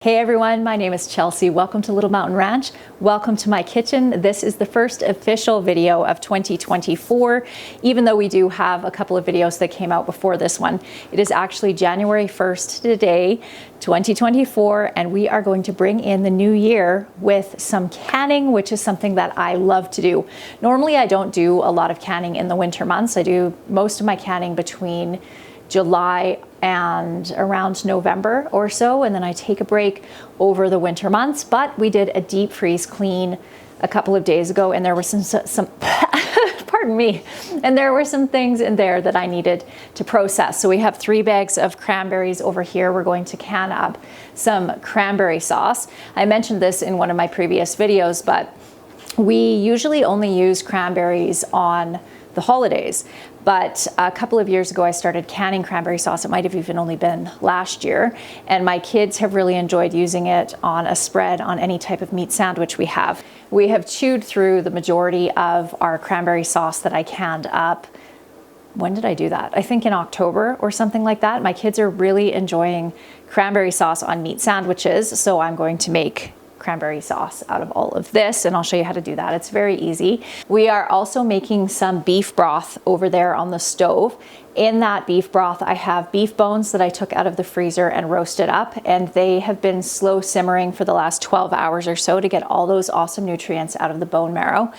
Hey everyone, my name is Chelsea. Welcome to Little Mountain Ranch. Welcome to my kitchen. This is the first official video of 2024, even though we do have a couple of videos that came out before this one. It is actually January 1st today, 2024, and we are going to bring in the new year with some canning, which is something that I love to do. Normally I don't do a lot of canning in the winter months. I do most of my canning between July and around November or so, and then I take a break over the winter months. But we did a deep freeze clean a couple of days ago, and there were some pardon me, and there were some things in there that I needed to process. So we have 3 bags of cranberries over here. We're going to can up some cranberry sauce. I mentioned this in one of my previous videos, but we usually only use cranberries on the holidays. But a couple of years ago, I started canning cranberry sauce. It might have even only been last year. And my kids have really enjoyed using it on a spread on any type of meat sandwich we have. We have chewed through the majority of our cranberry sauce that I canned up. When did I do that? I think in October or something like that. My kids are really enjoying cranberry sauce on meat sandwiches. So I'm going to make cranberry sauce out of all of this, and I'll show you how to do that. It's very easy. We are also making some beef broth over there on the stove. In that beef broth, I have beef bones that I took out of the freezer and roasted up, and they have been slow simmering for the last 12 hours or so to get all those awesome nutrients out of the bone marrow.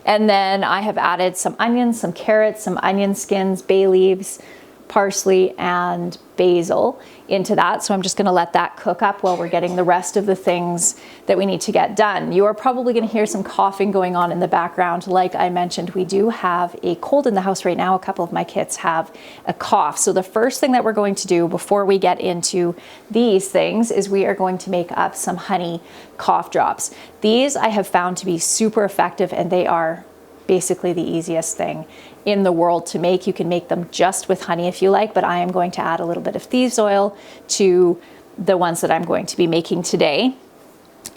And then I have added some onions, some carrots, some onion skins, bay leaves, parsley, and basil into that. So I'm just going to let that cook up while we're getting the rest of the things that we need to get done. You are probably going to hear some coughing going on in the background. Like I mentioned, we do have a cold in the house right now. A couple of my kids have a cough. So the first thing that we're going to do before we get into these things is we are going to make up some honey cough drops. These I have found to be super effective, and they are basically the easiest thing in the world to make. You can make them just with honey if you like, but I am going to add a little bit of thieves oil to the ones that I'm going to be making today.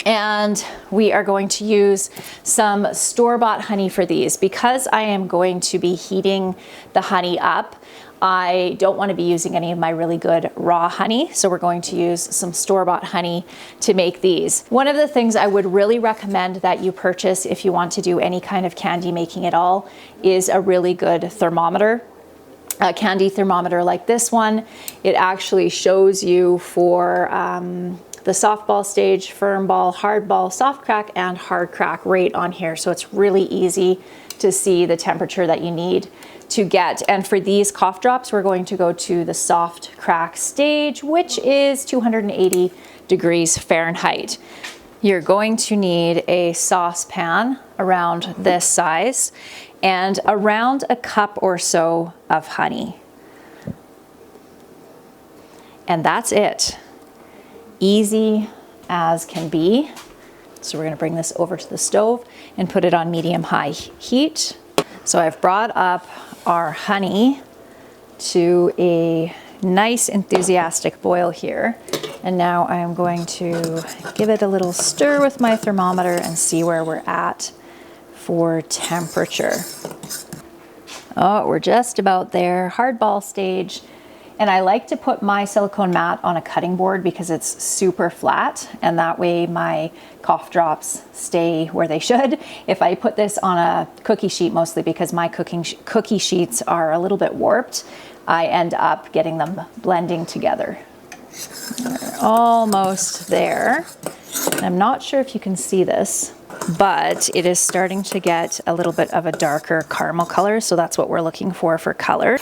And we are going to use some store-bought honey for these. Because I am going to be heating the honey up, I don't want to be using any of my really good raw honey, so we're going to use some store-bought honey to make these. One of the things I would really recommend that you purchase if you want to do any kind of candy making at all is a really good thermometer. A candy thermometer like this one. It actually shows you for the softball stage, firm ball, hard ball, soft crack, and hard crack right on here. So it's really easy to see the temperature that you need to get. And for these cough drops, we're going to go to the soft crack stage, which is 280 degrees Fahrenheit. You're going to need a saucepan around this size and around a cup or so of honey. And that's it. Easy as can be. So we're going to bring this over to the stove and put it on medium-high heat. So I've brought up our honey to a nice enthusiastic boil here. And now I am going to give it a little stir with my thermometer and see where we're at for temperature. Oh, we're just about there, hardball stage. And I like to put my silicone mat on a cutting board because it's super flat, and that way my cough drops stay where they should. If I put this on a cookie sheet, mostly because my cookie sheets are a little bit warped, I end up getting them blending together. We're almost there. I'm not sure if you can see this, but it is starting to get a little bit of a darker caramel color, so that's what we're looking for color.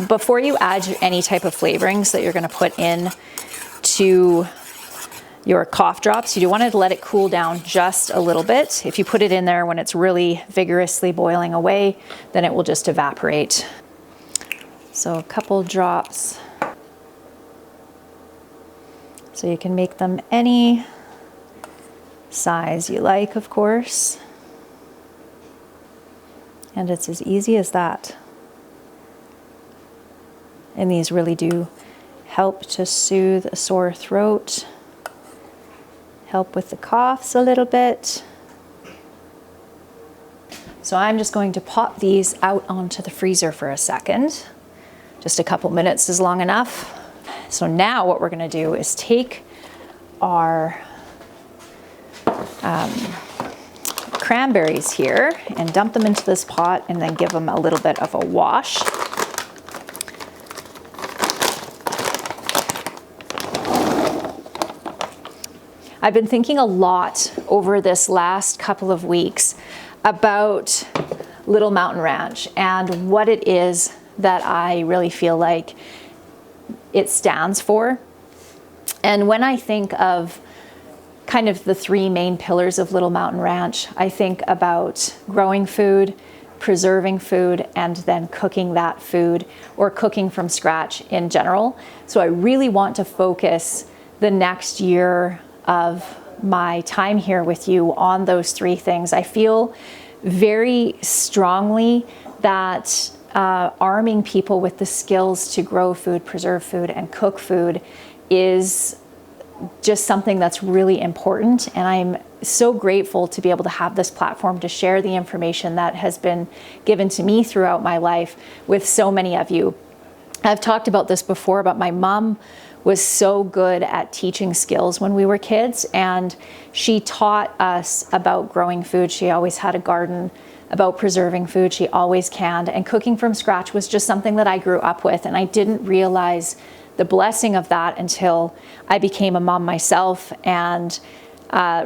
Before you add any type of flavorings that you're going to put in to your cough drops, you do want to let it cool down just a little bit. If you put it in there when it's really vigorously boiling away, then it will just evaporate. So a couple drops. So you can make them any size you like, of course. And it's as easy as that. And these really do help to soothe a sore throat, help with the coughs a little bit. So I'm just going to pop these out onto the freezer for a second. Just a couple minutes is long enough. So now what we're going to do is take our cranberries here and dump them into this pot and then give them a little bit of a wash. I've been thinking a lot over this last couple of weeks about Little Mountain Ranch and what it is that I really feel like it stands for. And when I think of kind of the three main pillars of Little Mountain Ranch, I think about growing food, preserving food, and then cooking that food or cooking from scratch in general. So I really want to focus the next year of my time here with you on those three things. I feel very strongly that arming people with the skills to grow food, preserve food, and cook food is just something that's really important. And I'm so grateful to be able to have this platform to share the information that has been given to me throughout my life with so many of you. I've talked about this before, but my mom was so good at teaching skills when we were kids, and she taught us about growing food. She always had a garden, about preserving food. She always canned, and cooking from scratch was just something that I grew up with, and I didn't realize the blessing of that until I became a mom myself and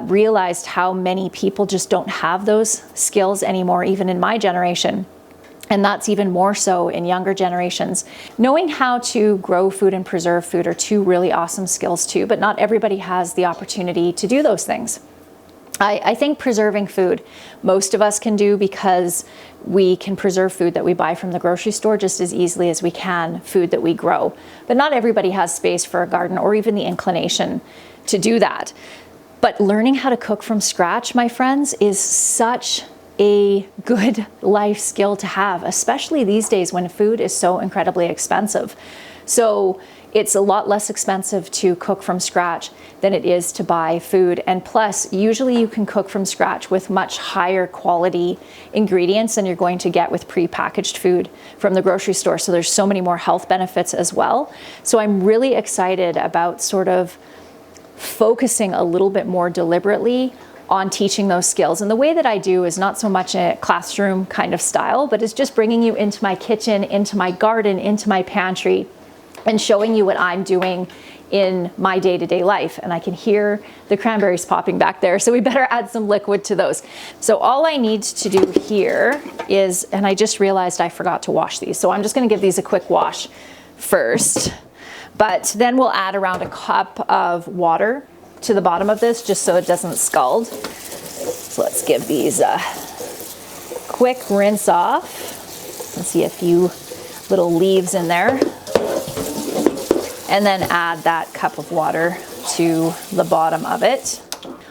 realized how many people just don't have those skills anymore, even in my generation. And that's even more so in younger generations. Knowing how to grow food and preserve food are two really awesome skills too, but not everybody has the opportunity to do those things. I think preserving food, most of us can do because we can preserve food that we buy from the grocery store just as easily as we can food that we grow. But not everybody has space for a garden or even the inclination to do that. But learning how to cook from scratch, my friends, is such a good life skill to have, especially these days when food is so incredibly expensive. So it's a lot less expensive to cook from scratch than it is to buy food. And plus, usually you can cook from scratch with much higher quality ingredients than you're going to get with prepackaged food from the grocery store. So there's so many more health benefits as well. So I'm really excited about sort of focusing a little bit more deliberately on teaching those skills. And the way that I do is not so much a classroom kind of style, but it's just bringing you into my kitchen, into my garden, into my pantry, and showing you what I'm doing in my day-to-day life. And I can hear the cranberries popping back there, so we better add some liquid to those. So all I need to do here is, and I just realized I forgot to wash these, so I'm just gonna give these a quick wash first. But then we'll add around a cup of water to the bottom of this just so it doesn't scald. So let's give these a quick rinse off. You can see a few little leaves in there. And then add that cup of water to the bottom of it.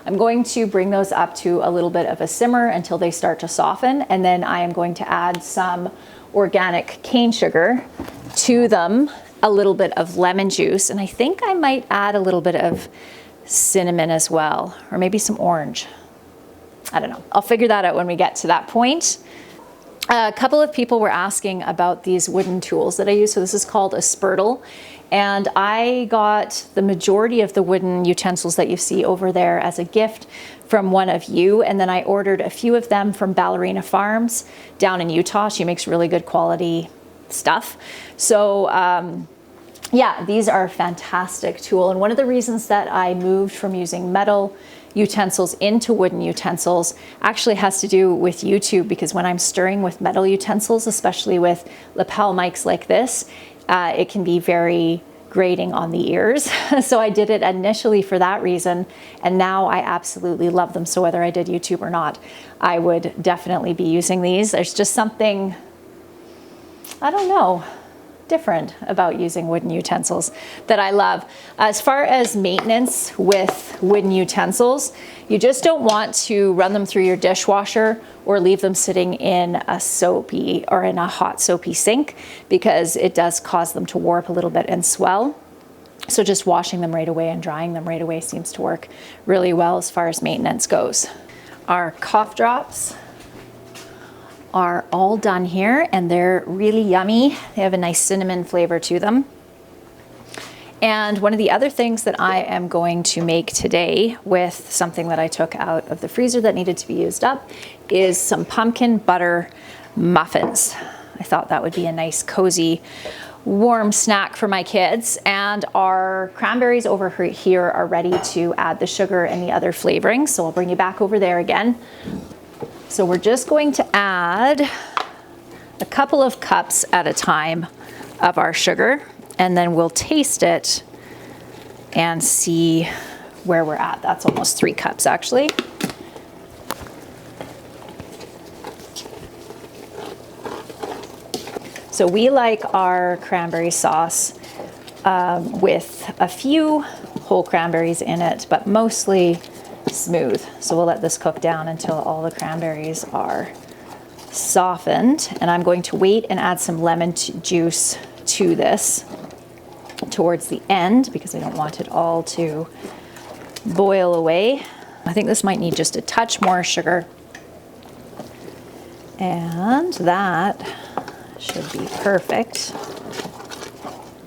I'm going to bring those up to a little bit of a simmer until they start to soften. And then I am going to add some organic cane sugar to them, a little bit of lemon juice, and I think I might add a little bit of cinnamon as well, or maybe some orange. I don't know. I'll figure that out when we get to that point. A couple of people were asking about these wooden tools that I use. So this is called a spurtle. And I got the majority of the wooden utensils that you see over there as a gift from one of you. And then I ordered a few of them from Ballerina Farms down in Utah. She makes really good quality stuff. So yeah, these are a fantastic tool. And one of the reasons that I moved from using metal utensils into wooden utensils actually has to do with YouTube, because when I'm stirring with metal utensils, especially with lapel mics like this, it can be very grating on the ears. So I did it initially for that reason, and now I absolutely love them. So whether I did YouTube or not, I would definitely be using these. There's just something, I don't know, different about using wooden utensils that I love. As far as maintenance with wooden utensils, you just don't want to run them through your dishwasher or leave them sitting in a soapy or in a hot soapy sink, because it does cause them to warp a little bit and swell. So just washing them right away and drying them right away seems to work really well as far as maintenance goes. Our cough drops are all done here, and they're really yummy. They have a nice cinnamon flavor to them. And one of the other things that I am going to make today with something that I took out of the freezer that needed to be used up is some pumpkin butter muffins. I thought that would be a nice, cozy, warm snack for my kids. And our cranberries over here are ready to add the sugar and the other flavorings. So I'll bring you back over there again. So we're just going to add a couple of cups at a time of our sugar, and then we'll taste it and see where we're at. That's almost 3 cups actually. So we like our cranberry sauce with a few whole cranberries in it, but mostly smooth. So we'll let this cook down until all the cranberries are softened. And I'm going to wait and add some lemon juice to this towards the end because I don't want it all to boil away. I think this might need just a touch more sugar. And that should be perfect.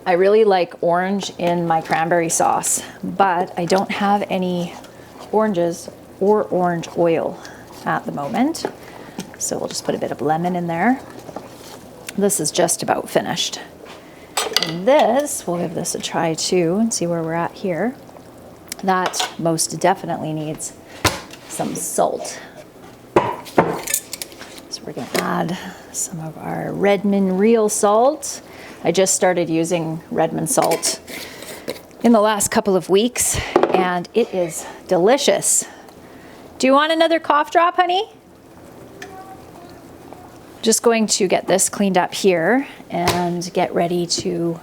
I really like orange in my cranberry sauce, but I don't have any oranges or orange oil at the moment. So we'll just put a bit of lemon in there. This is just about finished. And this, we'll give this a try too and see where we're at here. That most definitely needs some salt. So we're gonna add some of our Redmond real salt. I just started using Redmond salt in the last couple of weeks and it is delicious. Do you want another cough drop, honey? Just going to get this cleaned up here and get ready to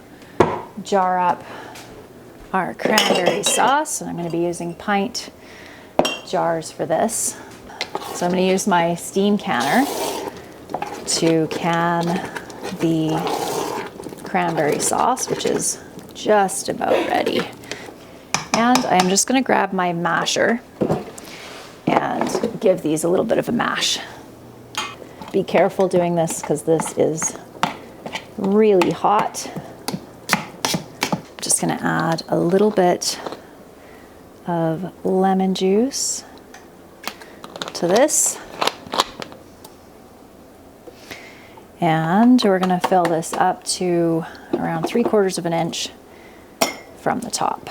jar up our cranberry sauce. And I'm going to be using pint jars for this. So I'm going to use my steam canner to can the cranberry sauce, which is just about ready. And I'm just going to grab my masher and give these a little bit of a mash. Be careful doing this because this is really hot. Just going to add a little bit of lemon juice to this. And we're going to fill this up to around 3/4 of an inch from the top.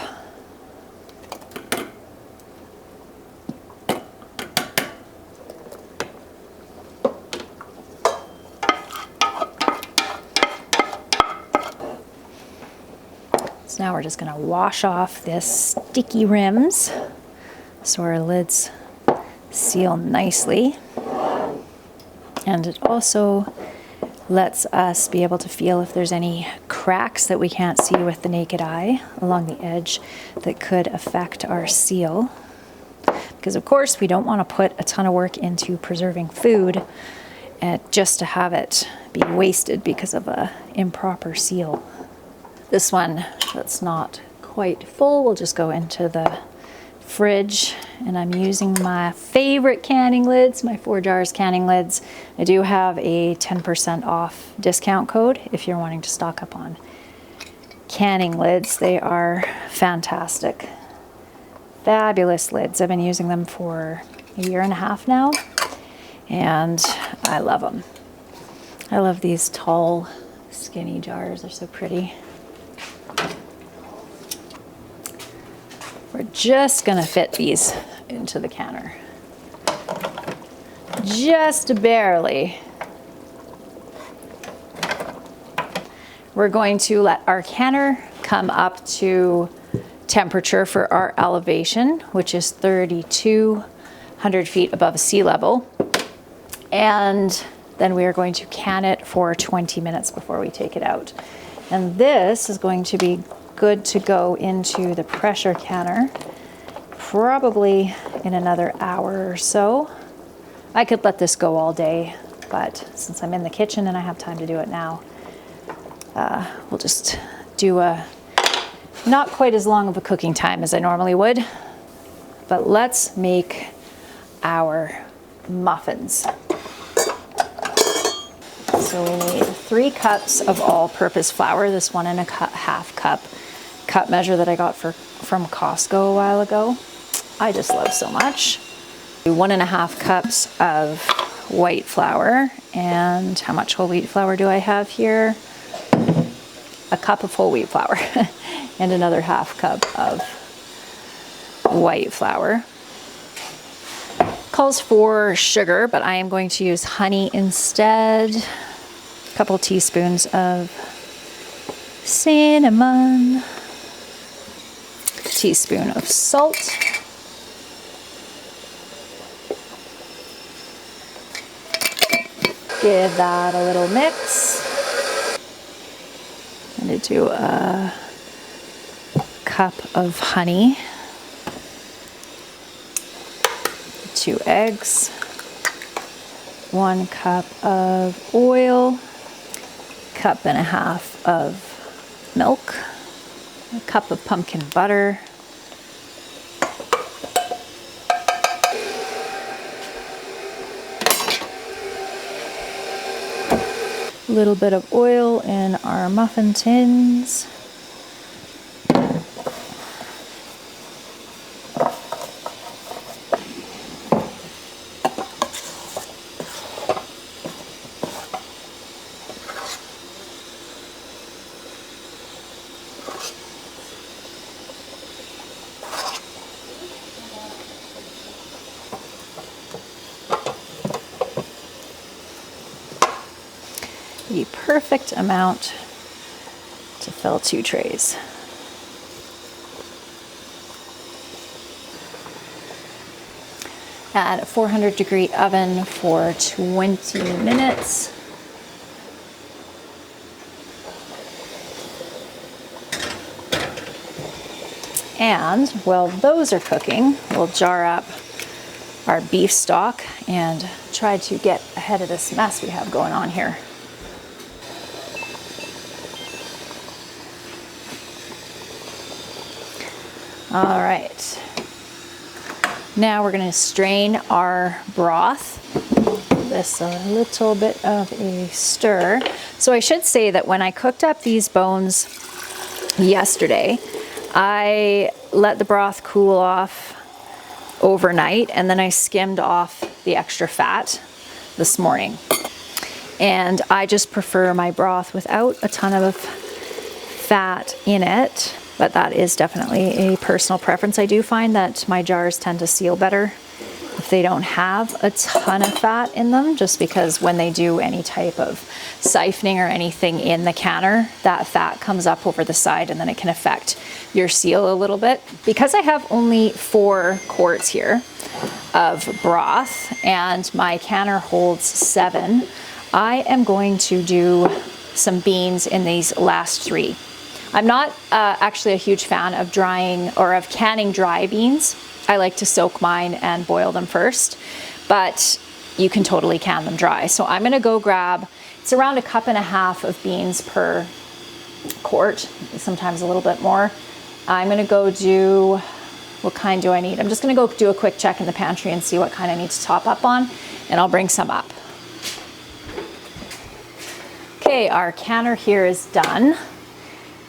So now we're just going to wash off this sticky rims so our lids seal nicely. And it also lets us be able to feel if there's any cracks that we can't see with the naked eye along the edge that could affect our seal. Because of course we don't want to put a ton of work into preserving food just to have it be wasted because of an improper seal. This one that's not quite full will just go into the fridge, and I'm using my favorite canning lids, my 4 jars canning lids. I do have a 10% off discount code if you're wanting to stock up on canning lids. They are fantastic. Fabulous lids. I've been using them for 1.5 years now, and I love them. I love these tall, skinny jars. They're so pretty. We're just gonna fit these into the canner. Just barely. We're going to let our canner come up to temperature for our elevation, which is 3,200 feet above sea level. And then we are going to can it for 20 minutes before we take it out. And this is going to be good to go into the pressure canner probably in another hour or so. I could let this go all day, but since I'm in the kitchen and I have time to do it now, we'll just do a not quite as long of a cooking time as I normally would. But let's make our muffins. So we need 3 cups of all-purpose flour, this 1.5 cup cup measure that I got from Costco a while ago. I just love so much. 1.5 cups of white flour. And how much whole wheat flour do I have here? A cup of whole wheat flour and another 1/2 cup of white flour. Calls for sugar, but I am going to use honey instead. A couple teaspoons of cinnamon, a teaspoon of salt, give that a little mix. I'm going to do a cup of honey, 2 eggs, 1 cup of oil, 1.5 cups of milk, a cup of pumpkin butter, a little bit of oil in our muffin tins. The perfect amount to fill 2 trays. At a 400-degree oven for 20 minutes. And while those are cooking, we'll jar up our beef stock and try to get ahead of this mess we have going on here. All right, now we're going to strain our broth. Give this a little bit of a stir. So I should say that when I cooked up these bones yesterday, I let the broth cool off overnight and then I skimmed off the extra fat this morning. And I just prefer my broth without a ton of fat in it. But that is definitely a personal preference. I do find that my jars tend to seal better if they don't have a ton of fat in them, just because when they do any type of siphoning or anything in the canner, that fat comes up over the side and then it can affect your seal a little bit. Because I have only 4 quarts here of broth and my canner holds 7, I am going to do some beans in these last 3. I'm not actually a huge fan of drying or of canning dry beans. I like to soak mine and boil them first, but you can totally can them dry. So I'm gonna go grab, it's around 1.5 cups of beans per quart, sometimes a little bit more. I'm gonna go do, what kind do I need? I'm just gonna go do a quick check in the pantry and see what kind I need to top up on, and I'll bring some up. Okay, our canner here is done.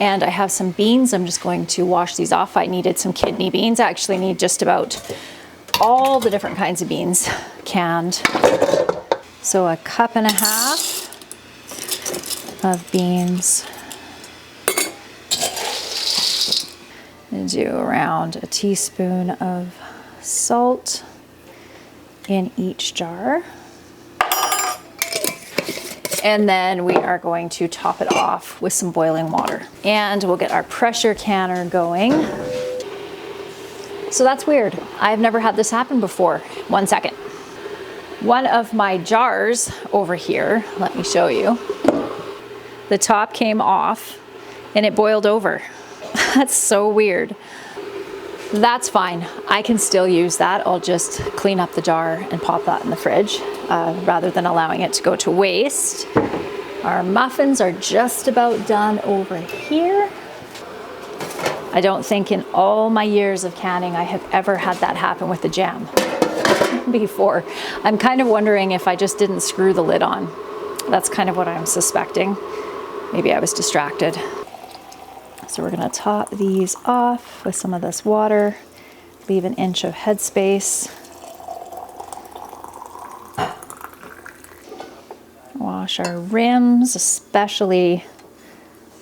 And I have some beans. I'm just going to wash these off. I needed some kidney beans. I actually need just about all the different kinds of beans canned. So 1.5 cups of beans. And do around a teaspoon of salt in each jar. And then we are going to top it off with some boiling water. And we'll get our pressure canner going. So that's weird. I've never had this happen before. 1 second. One of my jars over here, let me show you. The top came off and it boiled over. That's so weird. That's fine. I can still use that. I'll just clean up the jar and pop that in the fridge rather than allowing it to go to waste. Our muffins are just about done over here. I don't think in all my years of canning I have ever had that happen with the jam before. I'm kind of wondering if I just didn't screw the lid on. That's kind of what I'm suspecting. Maybe I was distracted. Let's So we're gonna top these off with some of this water, leave an inch of headspace. Wash our rims, especially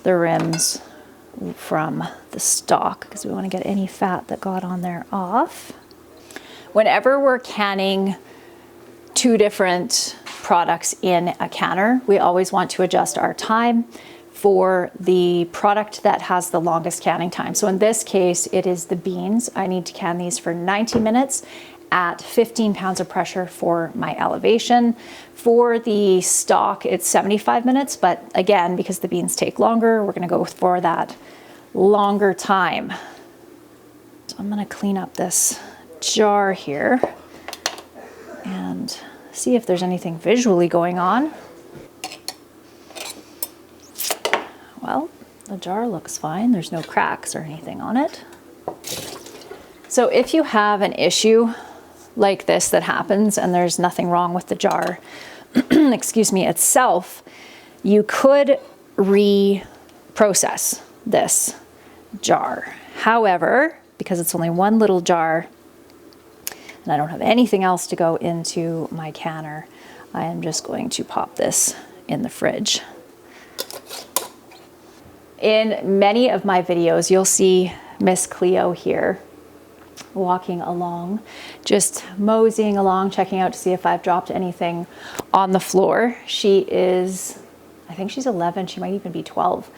the rims from the stock, because we want to get any fat that got on there off. Whenever we're canning 2 different products in a canner, we always want to adjust our time for the product that has the longest canning time. So in this case, it is the beans. I need to can these for 90 minutes at 15 pounds of pressure for my elevation. For the stock, it's 75 minutes, but again, because the beans take longer, we're gonna go for that longer time. So I'm gonna clean up this jar here and see if there's anything visually going on. Well, the jar looks fine. There's no cracks or anything on it. So if you have an issue like this that happens and there's nothing wrong with the jar, excuse me, itself, you could reprocess this jar. However, because it's only one little jar and I don't have anything else to go into my canner, I am just going to pop this in the fridge. In many of my videos, you'll see Miss Cleo here walking along, just moseying along, checking out to see if I've dropped anything on the floor. She is, I think she's 11, she might even be 12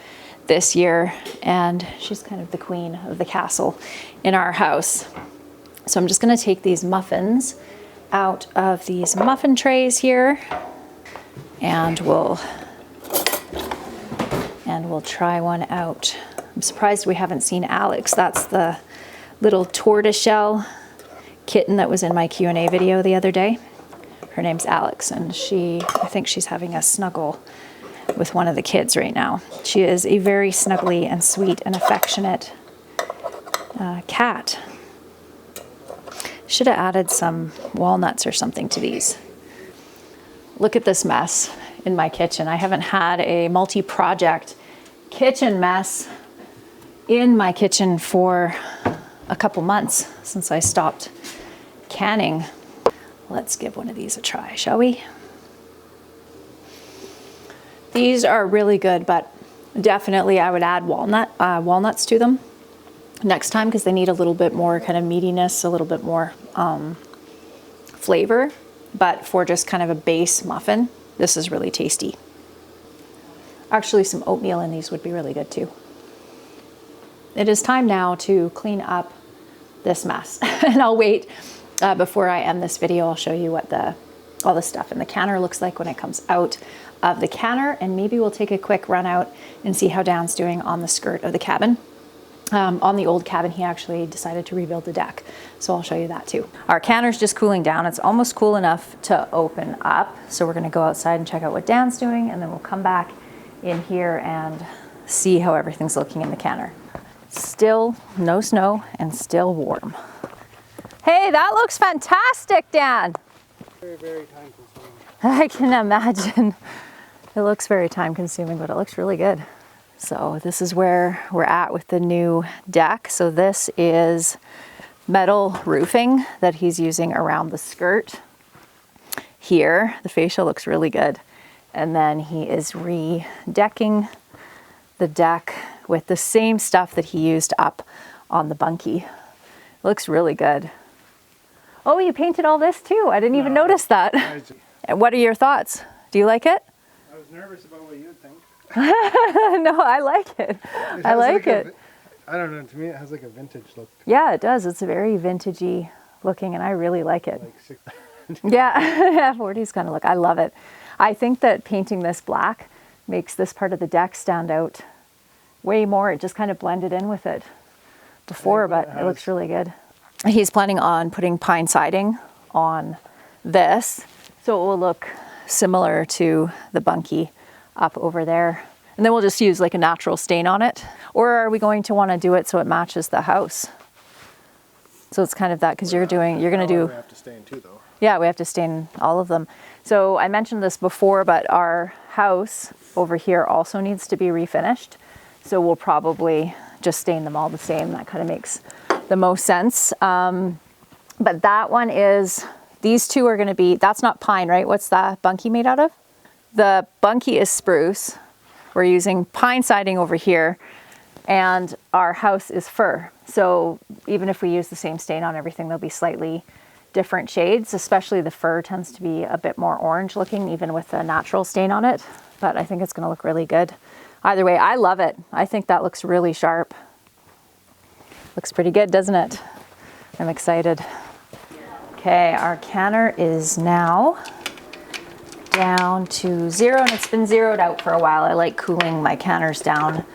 this year, and she's kind of the queen of the castle in our house. So I'm just gonna take these muffins out of these muffin trays here, and we'll try one out. I'm surprised we haven't seen Alex. That's the little tortoiseshell kitten that was in my Q&A video the other day. Her name's Alex, and I think she's having a snuggle with one of the kids right now. She is a very snuggly and sweet and affectionate cat. Should have added some walnuts or something to these. Look at this mess in my kitchen. I haven't had a multi-project kitchen mess in my kitchen for a couple months since I stopped canning. Let's give one of these a try, shall we? These are really good, but definitely I would add walnuts to them next time, because they need a little bit more kind of meatiness, a little bit more flavor. But for just kind of a base muffin, this is really tasty. Actually, some oatmeal in these would be really good too. It is time now to clean up this mess. And I'll wait before I end this video. I'll show you what all the stuff in the canner looks like when it comes out of the canner, and maybe we'll take a quick run out and see how Dan's doing on the skirt of the cabin. On the old cabin, he actually decided to rebuild the deck, so I'll show you that too. Our canner's just cooling down. It's almost cool enough to open up, so we're gonna go outside and check out what Dan's doing, and then we'll come back in here and see how everything's looking in the canner. Still no snow and still warm. Hey, that looks fantastic, Dan. Very, very time consuming. I can imagine. It looks very time consuming, but it looks really good. So this is where we're at with the new deck. So this is metal roofing that he's using around the skirt here. The fascia looks really good. And then he is re-decking the deck with the same stuff that he used up on the bunkie. Looks really good. Oh, you painted all this too. I didn't even notice that. And what are your thoughts? Do you like it? I was nervous about what you'd think. No, I like it. I like it. I don't know, to me it has like a vintage look. Yeah, it does. It's very vintagey looking, and I really like it. Like Yeah, 40s kind of look. I love it. I think that painting this black makes this part of the deck stand out way more. It just kind of blended in with it before, but it looks really good. He's planning on putting pine siding on this, so it will look similar to the bunkie up over there. And then we'll just use like a natural stain on it. Or are we going to want to do it so it matches the house? So it's kind of that, because you're going to do... We have to stain too though. Yeah, we have to stain all of them. So I mentioned this before, but our house over here also needs to be refinished. So we'll probably just stain them all the same. That kind of makes the most sense. But that one is, these two are going to be, that's not pine, right? What's that bunkie made out of? The bunkie is spruce. We're using pine siding over here, and our house is fir. So even if we use the same stain on everything, they'll be slightly different shades, especially the fir tends to be a bit more orange looking, even with a natural stain on it. But I think it's going to look really good. Either way, I love it. I think that looks really sharp. Looks pretty good, doesn't it? I'm excited. Okay, our canner is now down to 0, and it's been zeroed out for a while. I like cooling my canners down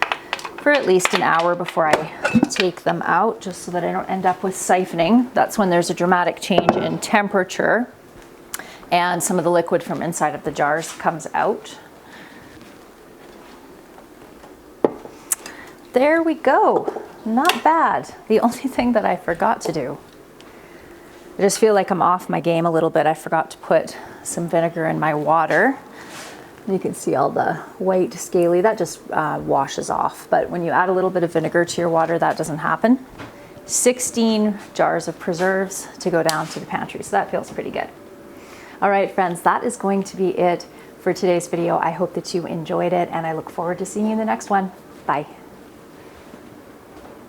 for at least an hour before I take them out, just so that I don't end up with siphoning. That's when there's a dramatic change in temperature and some of the liquid from inside of the jars comes out. There we go. Not bad. The only thing that I forgot to do, I just feel like I'm off my game a little bit. I forgot to put some vinegar in my water. You can see all the white scaly, that just washes off. But when you add a little bit of vinegar to your water, that doesn't happen. 16 jars of preserves to go down to the pantry. So that feels pretty good. All right, friends, that is going to be it for today's video. I hope that you enjoyed it, and I look forward to seeing you in the next one. Bye.